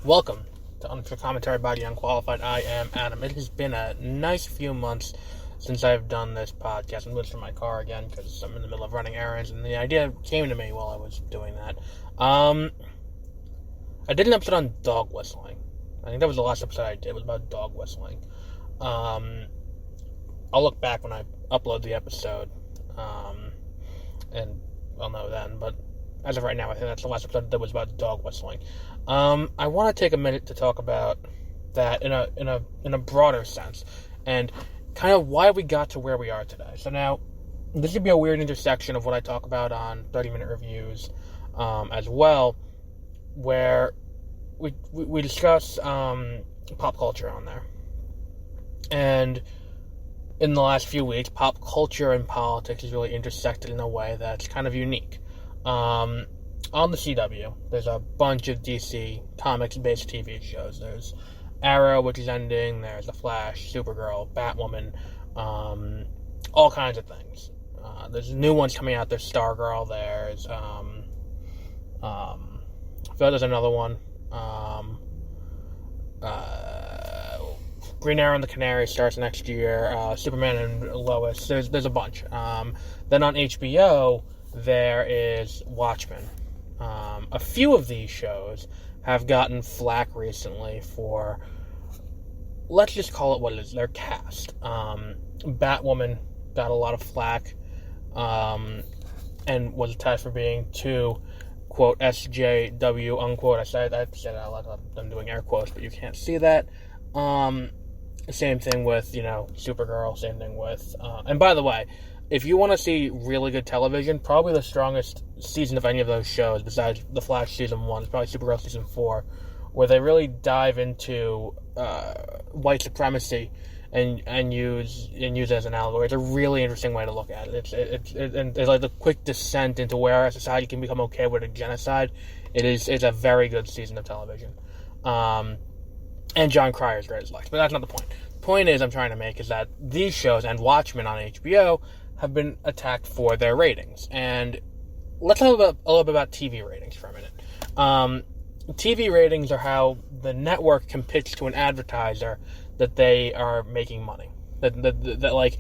Welcome to Unfair Commentary by the Unqualified. I am Adam. It has been a nice few months since I've done this podcast. I'm listening to my car again because I'm in the middle of running errands, and the idea came to me while I was doing that. I did an episode on dog whistling. I think that was the last episode I did. It was about dog whistling. I'll look back when I upload the episode, and I'll know then, but as of right now, I think that's the last episode that was about dog whistling. I want to take a minute to talk about that in a broader sense, and kind of why we got to where we are today. So now, this could be a weird intersection of what I talk about on 30-minute reviews, as well, where we discuss pop culture on there. And in the last few weeks, pop culture and politics has really intersected in a way that's kind of unique. On the CW, there's a bunch of DC comics-based TV shows. There's Arrow, which is ending. There's The Flash, Supergirl, Batwoman, all kinds of things. There's new ones coming out. There's Stargirl. There's I feel like there's another one. Green Arrow and the Canary starts next year. Superman and Lois. There's a bunch. Then on HBO, there is Watchmen. A few of these shows have gotten flack recently for, let's just call it what it is, their cast. Batwoman got a lot of flack, and was attached for being too, quote, SJW, unquote. I said that out loud. I'm doing air quotes, but you can't see that. Same thing with, Supergirl, same thing with, and by the way, if you want to see really good television, probably the strongest season of any of those shows, besides The Flash Season 1, is probably Supergirl Season 4, where they really dive into white supremacy and use it as an allegory. It's a really interesting way to look at it. It's like the quick descent into where a society can become okay with a genocide. It's a very good season of television. And John Cryer's great as Lex, but that's not the point. The point I'm trying to make is that these shows and Watchmen on HBO have been attacked for their ratings. And let's talk a little bit about TV ratings for a minute. TV ratings are how the network can pitch to an advertiser that they are making money. That like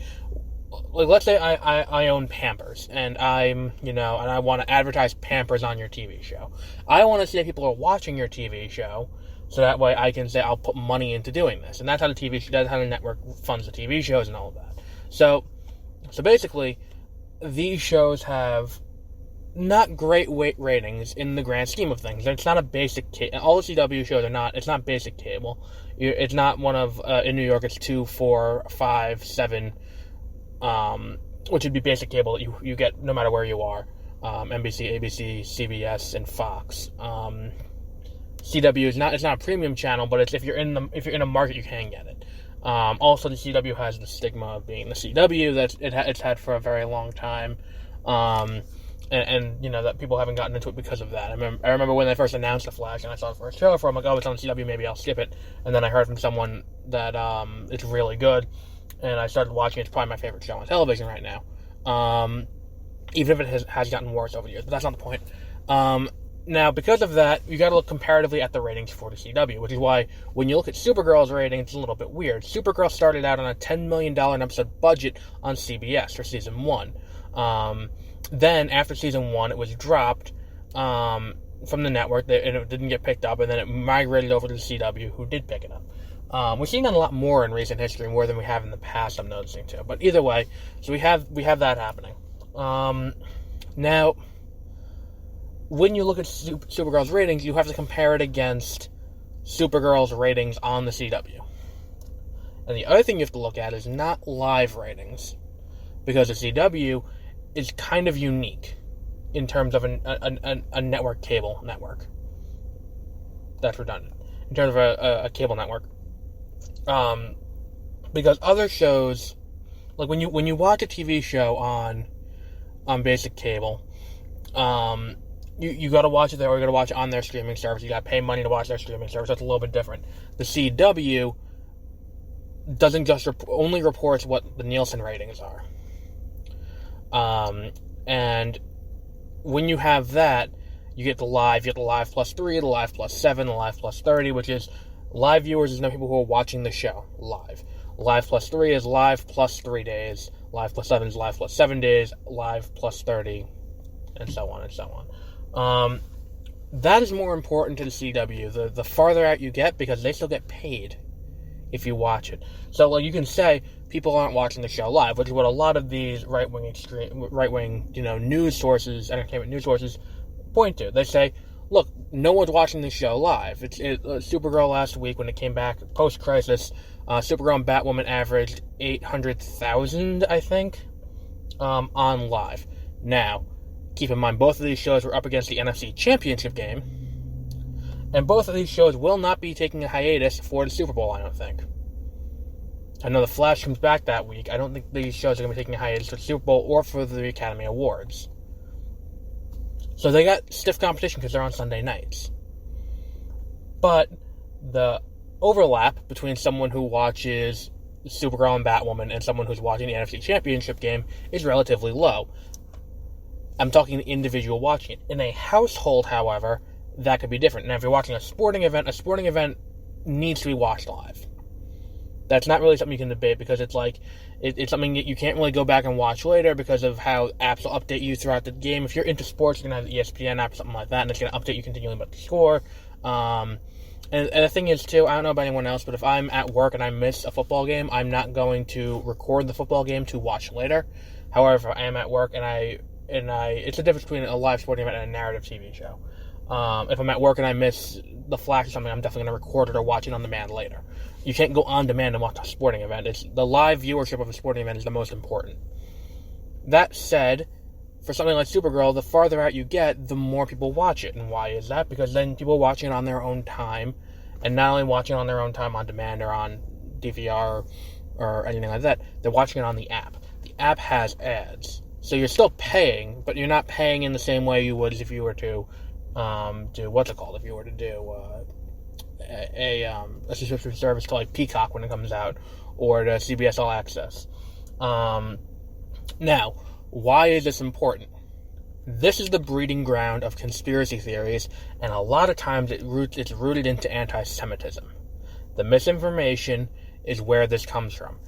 let's say I own Pampers, and and I want to advertise Pampers on your TV show. I want to see that people are watching your TV show, so that way I can say I'll put money into doing this. And that's how the network funds the TV shows and all of that. So basically, these shows have not great ratings in the grand scheme of things. It's not a basic cable. All the CW shows are not. It's not basic cable. It's not one of in New York. It's 2, 4, 5, 7, which would be basic cable that you get no matter where you are. NBC, ABC, CBS, and Fox. CW is not. It's not a premium channel, but if you're in a market, you can get it. Also, the CW has the stigma of being the CW that it's had for a very long time, and that people haven't gotten into it because of that. I remember when they first announced The Flash, and I saw the first trailer for it. I'm like, oh, it's on CW, maybe I'll skip it. And then I heard from someone that it's really good, and I started watching it. It's probably my favorite show on television right now, even if it has gotten worse over the years. But that's not the point. Now, because of that, you got to look comparatively at the ratings for the CW, which is why when you look at Supergirl's rating, it's a little bit weird. Supergirl started out on a $10 million an episode budget on CBS for Season 1. Then, after Season 1, it was dropped from the network, and it didn't get picked up, and then it migrated over to the CW, who did pick it up. We've seen that a lot more in recent history, more than we have in the past, I'm noticing, too. But either way, so we have that happening. Now, when you look at Supergirl's ratings, you have to compare it against Supergirl's ratings on the CW. And the other thing you have to look at is not live ratings, because the CW is kind of unique in terms of a network cable network. That's redundant. In terms of a cable network. Because other shows, like when you watch a TV show on basic cable, you got to watch it there, or you got to watch it on their streaming service. You got to pay money to watch their streaming service. That's a little bit different. The CW doesn't just only reports what the Nielsen ratings are. And when you have that, You get the live plus 3, the live plus 7, the live plus 30, which is live viewers is no people who are watching the show live. Live plus 3 is live plus 3 days. Live plus 7 is live plus 7 days. Live plus 30, and so on and so on. That is more important to the CW, the farther out you get, because they still get paid if you watch it. So, like, you can say people aren't watching the show live, which is what a lot of these right-wing, news sources, entertainment news sources, point to. They say, look, no one's watching the show live. Supergirl last week, when it came back post-crisis, Supergirl and Batwoman averaged 800,000, I think, on live. Now, keep in mind, both of these shows were up against the NFC Championship game, and both of these shows will not be taking a hiatus for the Super Bowl, I don't think. I know The Flash comes back that week. I don't think these shows are going to be taking a hiatus for the Super Bowl or for the Academy Awards. So they got stiff competition because they're on Sunday nights. But the overlap between someone who watches Supergirl and Batwoman and someone who's watching the NFC Championship game is relatively low. I'm talking the individual watching it. In a household, however, that could be different. Now, if you're watching a sporting event needs to be watched live. That's not really something you can debate, because it's something that you can't really go back and watch later because of how apps will update you throughout the game. If you're into sports, you're going to have the ESPN app or something like that, and it's going to update you continually about the score. And the thing is, too, I don't know about anyone else, but if I'm at work and I miss a football game, I'm not going to record the football game to watch later. However, if I am at work and it's the difference between a live sporting event and a narrative TV show. If I'm at work and I miss The Flash or something, I'm definitely going to record it or watch it on demand later. You can't go on demand and watch a sporting event. It's the live viewership of a sporting event is the most important. That said, for something like Supergirl, the farther out you get, the more people watch it. And why is that? Because then people watching it on their own time, and not only watching it on their own time on demand or on DVR or anything like that, they're watching it on the app. The app has ads. So you're still paying, but you're not paying in the same way you would as if you were to do, what's it called, if you were to do a subscription service to, like, Peacock when it comes out, or to CBS All Access. Now, why is this important? This is the breeding ground of conspiracy theories, and a lot of times it's rooted into anti-Semitism. The misinformation is where this comes from.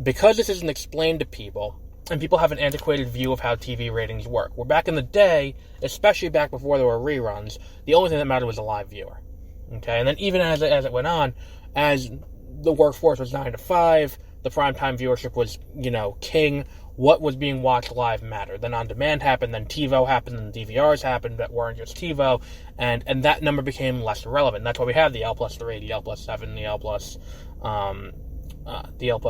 Because this isn't explained to people, and people have an antiquated view of how TV ratings work. Where back in the day, especially back before there were reruns, the only thing that mattered was a live viewer. Okay, and then even as it went on, as the workforce was 9 to 5, the primetime viewership was, king. What was being watched live mattered. Then on demand happened, then TiVo happened, then DVRs happened that weren't just TiVo, and that number became less relevant. That's why we have the L plus 3, the L plus 7, the L plus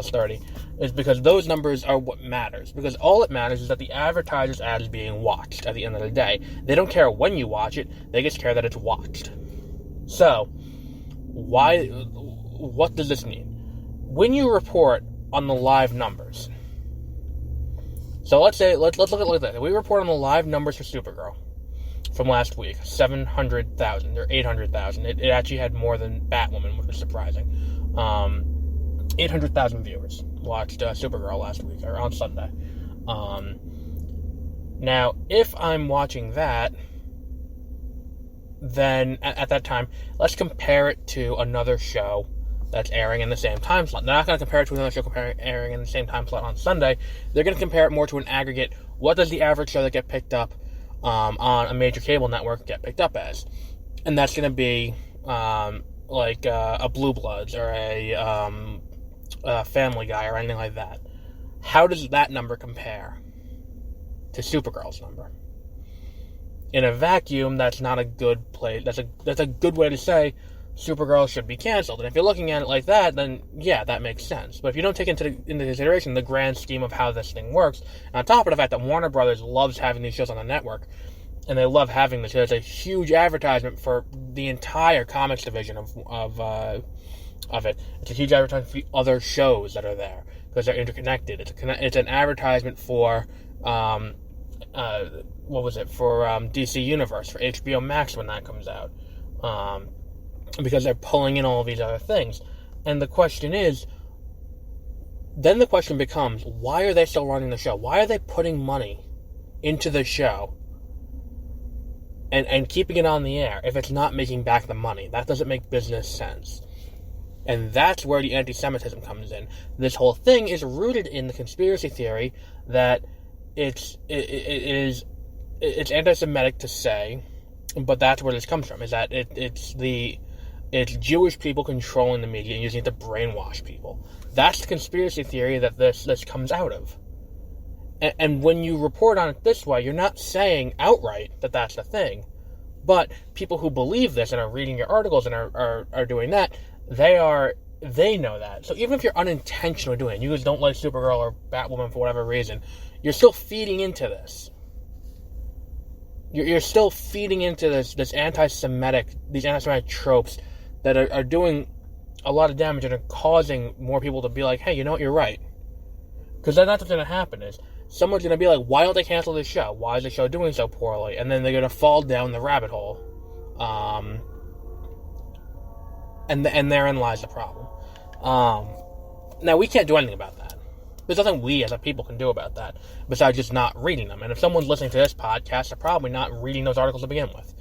30, is because those numbers are what matters. Because all it matters is that the advertiser's ad is being watched at the end of the day. They don't care when you watch it, they just care that it's watched. So, what does this mean? When you report on the live numbers, so let's look at it like that. We report on the live numbers for Supergirl from last week, 700,000 or 800,000. It actually had more than Batwoman, which was surprising. 800,000 viewers watched Supergirl last week, or on Sunday. Now, if I'm watching that, then at that time, let's compare it to another show that's airing in the same time slot. They're not going to compare it to another show airing in the same time slot on Sunday. They're going to compare it more to an aggregate. What does the average show that get picked up on a major cable network get picked up as? And that's going to be like a Blue Bloods or a Family Guy or anything like that. How does that number compare to Supergirl's number? In a vacuum, that's not a good place. That's a good way to say Supergirl should be canceled. And if you're looking at it like that, then yeah, that makes sense. But if you don't take into consideration the grand scheme of how this thing works, and on top of the fact that Warner Brothers loves having these shows on the network, and they love having this, it's a huge advertisement for the entire comics division of it. It's a huge advertisement for the other shows that are there because they're interconnected. It's an advertisement for for DC Universe, for HBO Max when that comes out, because they're pulling in all of these other things. And the question becomes, why are they still running the show? Why are they putting money into the show and keeping it on the air if it's not making back the money. That doesn't make business sense. And that's where the anti-Semitism comes in. This whole thing is rooted in the conspiracy theory that it's anti-Semitic to say, but that's where this comes from, is that it's Jewish people controlling the media and using it to brainwash people. That's the conspiracy theory that this comes out of. And when you report on it this way, you're not saying outright that that's the thing. But people who believe this and are reading your articles and are doing that, they know that. So even if you're unintentionally doing it, you just don't like Supergirl or Batwoman for whatever reason, you're still feeding into this. You're still feeding into these anti-Semitic tropes that are doing a lot of damage and are causing more people to be like, hey, you know what, you're right. Because that's what's going to happen is, someone's going to be like, why don't they cancel this show? Why is the show doing so poorly? And then they're going to fall down the rabbit hole. And therein lies the problem. Now, we can't do anything about that. There's nothing we as a people can do about that, besides just not reading them. And if someone's listening to this podcast, they're probably not reading those articles to begin with.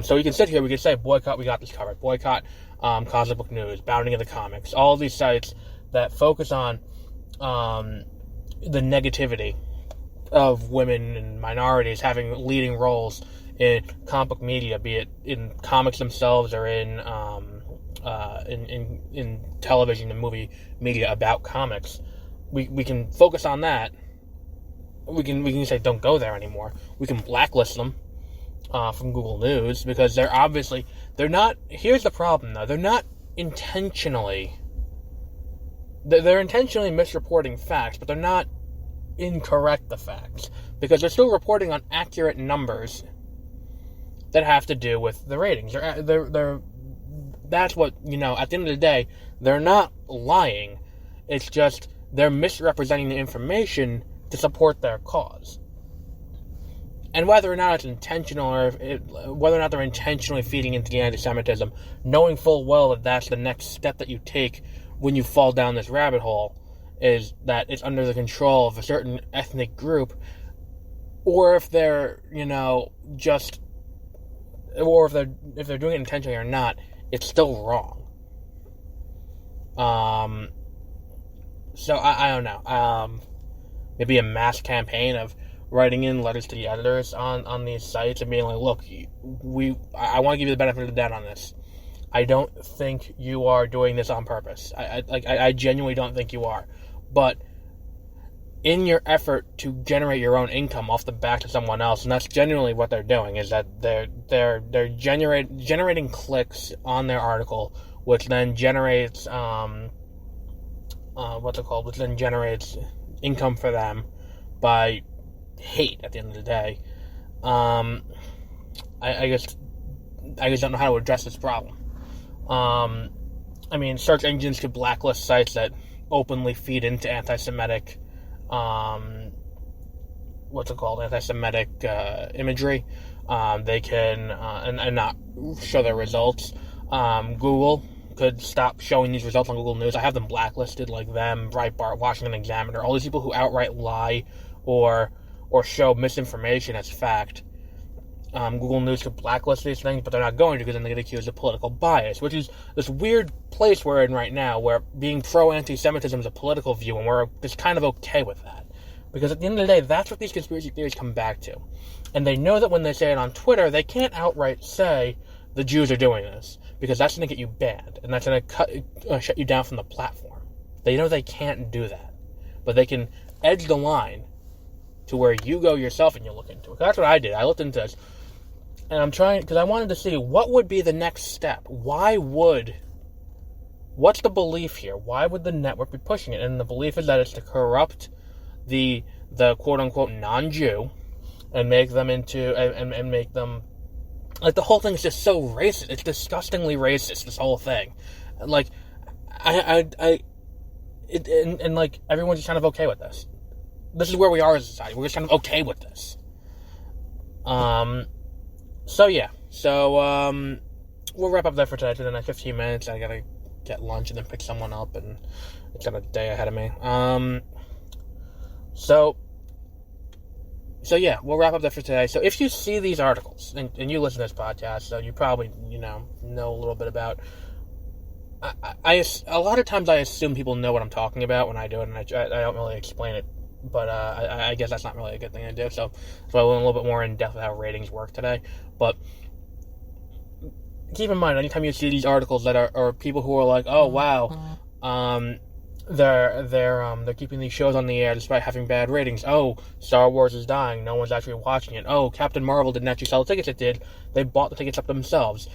So we can sit here, we can say, boycott, we got this covered. Boycott, Comic Book News, Bounding of the Comics, all of these sites that focus on the negativity of women and minorities having leading roles in comic book media, be it in comics themselves or in television and movie media about comics. We can focus on that. We can say don't go there anymore. We can blacklist them from Google News because they're not. Here's the problem though: they're not intentionally. They're intentionally misreporting facts, but they're not incorrect the facts because they're still reporting on accurate numbers that have to do with the ratings. They're that's what, at the end of the day, they're not lying. It's just they're misrepresenting the information to support their cause. And whether or not it's intentional or whether or not they're intentionally feeding into the anti-Semitism, knowing full well that that's the next step that you take when you fall down this rabbit hole, is that it's under the control of a certain ethnic group, or if they're, or if they're doing it intentionally or not, it's still wrong. So I don't know. Maybe a mass campaign of writing in letters to the editors on these sites and being like, look, I want to give you the benefit of the doubt on this. I don't think you are doing this on purpose. I genuinely don't think you are. But in your effort to generate your own income off the back of someone else, and that's genuinely what they're doing, is that they're generating clicks on their article, which then generates which then generates income for them by hate at the end of the day. I just don't know how to address this problem. Search engines could blacklist sites that openly feed into anti-Semitic anti-Semitic imagery. They can and not show their results. Google could stop showing these results on Google News. I have them blacklisted, like them, Breitbart, Washington Examiner, all these people who outright lie or show misinformation as fact. Google News could blacklist these things, but they're not going to, because then they get accused of political bias, which is this weird place we're in right now, where being pro-anti-Semitism is a political view, and we're just kind of okay with that. Because at the end of the day, that's what these conspiracy theories come back to. And they know that when they say it on Twitter, they can't outright say the Jews are doing this, because that's going to get you banned, and that's going to shut you down from the platform. They know they can't do that, but they can edge the line to where you go yourself and you look into it. That's what I did. I looked into this, and I'm trying, because I wanted to see what would be the next step. What's the belief here? Why would the network be pushing it? And the belief is that it's to corrupt the quote-unquote non-Jew and make them into, and make them, like, the whole thing is just so racist. It's disgustingly racist, this whole thing. Like, like, everyone's just kind of okay with this. This is where we are as a society. We're just kind of okay with this. We'll wrap up there for today. For the next 15 minutes, I gotta get lunch and then pick someone up, and it's got a day ahead of me. So yeah, we'll wrap up there for today. So if you see these articles and you listen to this podcast, so you probably know a little bit about. A lot of times I assume people know what I'm talking about when I do it, and I don't really explain it. But I guess that's not really a good thing to do. So I went a little bit more in depth with how ratings work today. But keep in mind, anytime you see these articles that are people who are like, oh wow, they're keeping these shows on the air despite having bad ratings. Oh, Star Wars is dying. No one's actually watching it. Oh, Captain Marvel didn't actually sell the tickets. It did. They bought the tickets up themselves.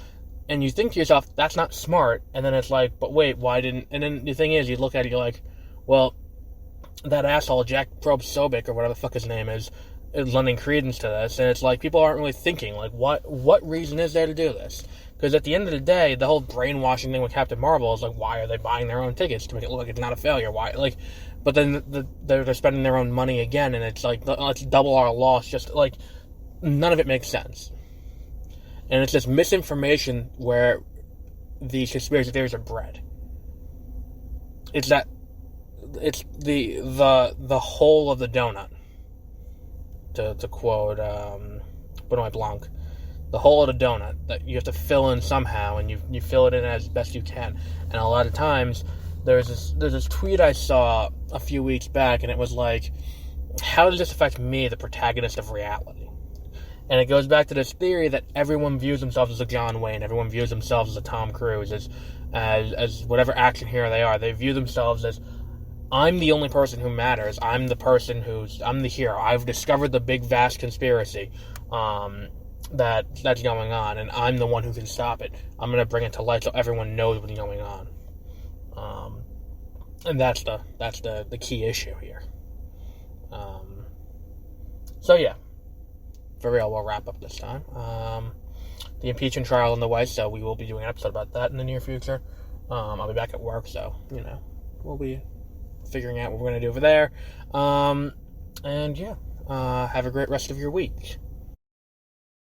And you think to yourself, that's not smart. And then it's like, but wait, why didn't... And then the thing is, you look at it, you're like, well, that asshole, Jack Sobek, or whatever the fuck his name is lending credence to this. And it's like, people aren't really thinking, like, what reason is there to do this? Because at the end of the day, the whole brainwashing thing with Captain Marvel is like, why are they buying their own tickets to make it look like it's not a failure? Why? Like, but then they're spending their own money again, and it's like, let's double our loss. Just like, none of it makes sense. And it's just misinformation where these conspiracy theories are bred. It's the whole of the donut. To quote Benoit Blanc, the whole of the donut that you have to fill in somehow, and you fill it in as best you can. And a lot of times, there's this tweet I saw a few weeks back, and it was like, how does this affect me, the protagonist of reality? And it goes back to this theory that everyone views themselves as a John Wayne, everyone views themselves as a Tom Cruise, as whatever action hero they are. They view themselves as, I'm the only person who matters. I'm the person I'm the hero. I've discovered the big, vast conspiracy that's going on, and I'm the one who can stop it. I'm going to bring it to light so everyone knows what's going on. And that's the key issue here. So yeah. For real, we'll wrap up this time. The impeachment trial in the way, so we will be doing an episode about that in the near future. I'll be back at work, so, we'll be figuring out what we're going to do over there. And yeah, have a great rest of your week.